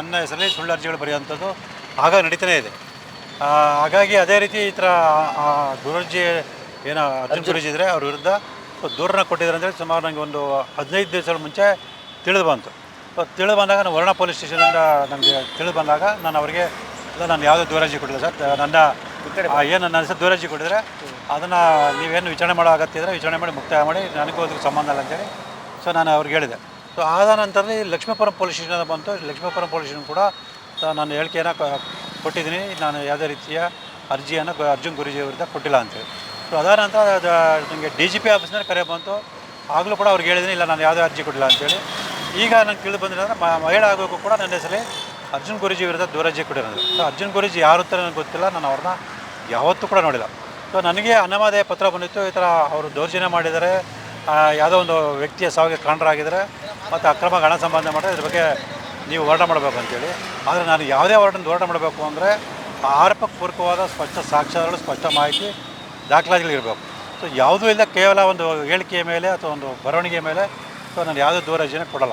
ನನ್ನ ಹೆಸರಲ್ಲಿ ಸುಳ್ಳು ಅರ್ಜಿಗಳು ಬರೆಯುವಂಥದ್ದು ಆಗ ನಡೀತಾನೇ ಇದೆ. ಹಾಗಾಗಿ ಅದೇ ರೀತಿ ಈ ಥರ ಗುರೂಜಿ ಏನೋ ಅರ್ಜುನ್ ಗುರೂಜಿ ಇದ್ದರೆ ಅವ್ರ ವಿರುದ್ಧ ದೂರನ್ನ ಕೊಟ್ಟಿದ್ದಾರೆ ಅಂತೇಳಿ ಸುಮಾರು ನನಗೆ ಒಂದು 15 ದಿವಸಗಳ ಮುಂಚೆ ತಿಳಿದು ಬಂತು. ತಿಳಿದು ಬಂದಾಗ ನಾನು ವರ್ಣ ಪೊಲೀಸ್ ಸ್ಟೇಷನಿಂದ ನನಗೆ ತಿಳಿದು ಬಂದಾಗ ನಾನು ಅವರಿಗೆ ನಾನು ಯಾವುದೇ ದೂರು ಅರ್ಜಿ ಕೊಟ್ಟಿಲ್ಲ ಸರ್, ನನ್ನ ಏನು ನನ್ನ ಹೆಸರು ದೂರು ಅರ್ಜಿ ಕೊಟ್ಟಿದ್ರೆ ಅದನ್ನು ನೀವೇನು ವಿಚಾರಣೆ ಮಾಡೋ ಅಗತ್ಯ ಇದ್ದರೆ ವಿಚಾರಣೆ ಮಾಡಿ ಮುಕ್ತಾಯ ಮಾಡಿ, ನನಗೂ ಅದಕ್ಕೆ ಸಂಬಂಧ ಇಲ್ಲ ಅಂತೇಳಿ ನಾನು ಅವ್ರಿಗೆ ಹೇಳಿದೆ. ಸೊ ಆದ ನಂತರದಲ್ಲಿ ಲಕ್ಷ್ಮೀಪುರಂ ಪೊಲೀಸ್ ಸ್ಟೇಷನ್ ಬಂತು. ಲಕ್ಷ್ಮೀಪುರಂ ಪೊಲೀಸ್ ಸ್ಟೇಷನ್ ಕೂಡ ನಾನು ಹೇಳಿಕೆಯನ್ನು ಕೊಟ್ಟಿದ್ದೀನಿ, ನಾನು ಯಾವುದೇ ರೀತಿಯ ಅರ್ಜಿಯನ್ನು ಅರ್ಜುನ್ ಗುರೂಜಿ ವಿರುದ್ಧ ಕೊಟ್ಟಿಲ್ಲ ಅಂತೇಳಿ. ಸೊ ಅದಾದ ನಂತರ ನನಗೆ DGP ಆಫೀಸ್ನಲ್ಲಿ ಕರೆ ಬಂತು. ಆಗಲೂ ಕೂಡ ಅವ್ರಿಗೆ ಹೇಳಿದ್ದೀನಿ, ಇಲ್ಲ ನಾನು ಯಾವುದೇ ಅರ್ಜಿ ಕೊಟ್ಟಿಲ್ಲ ಅಂತೇಳಿ. ಈಗ ನನಗೆ ತಿಳಿದು ಬಂದಿಲ್ಲ ಅಂದರೆ ಮಹಿಳಾ ಆಗೋಕ್ಕೂ ಕೂಡ ನನ್ನ ಹೆಸರಲ್ಲಿ ಅರ್ಜುನ್ ಗುರೂಜಿ ವಿರುದ್ಧ ದೂರರ್ಜಿ ಕೊಟ್ಟಿರೋದು. ಸೊ ಅರ್ಜುನ್ ಗುರೂಜಿ ಯಾರು ಅಂತ ನನಗೆ ಗೊತ್ತಿಲ್ಲ, ನಾನು ಅವ್ರನ್ನ ಯಾವತ್ತೂ ಕೂಡ ನೋಡಿಲ್ಲ. ಸೊ ನನಗೆ ಅನಾಮಧೇಯ ಪತ್ರ ಬಂದಿತ್ತು, ಈ ಥರ ಅವರು ದೌರ್ಜನ್ಯ ಮಾಡಿದ್ದಾರೆ, ಯಾವುದೋ ಒಂದು ವ್ಯಕ್ತಿಯ ಸಾವಿಗೆ ಕಾರಣರಾಗಿದ್ದಾರೆ ಮತ್ತು ಅಕ್ರಮ ಹಣ ಸಂಪಾದನೆ ಮಾಡಿದ್ರೆ ಇದ್ರ ಬಗ್ಗೆ ನೀವು ಹೋರಾಟ ಮಾಡಬೇಕು ಅಂತೇಳಿ. ಆದರೆ ನಾನು ಯಾವುದೇ ಹೋರಾಟ ಮಾಡಬೇಕು ಅಂದರೆ ಆರೋಪಕ್ಕೆ ಪೂರಕವಾದ ಸ್ಪಷ್ಟ ಸಾಕ್ಷ್ಯಾಧಾರಗಳು, ಸ್ಪಷ್ಟ ಮಾಹಿತಿ, ದಾಖಲಾತಿಗಳಿರಬೇಕು. ಸೊ ಯಾವುದೂ ಇಲ್ಲ ಕೇವಲ ಒಂದು ಹೇಳಿಕೆಯ ಮೇಲೆ ಅಥವಾ ಒಂದು ಬರವಣಿಗೆ ಮೇಲೆ ಸೊ ನಾನು ಯಾವುದೇ ದೂರು ಅರ್ಜಿನ ಕೊಡಲ್ಲ.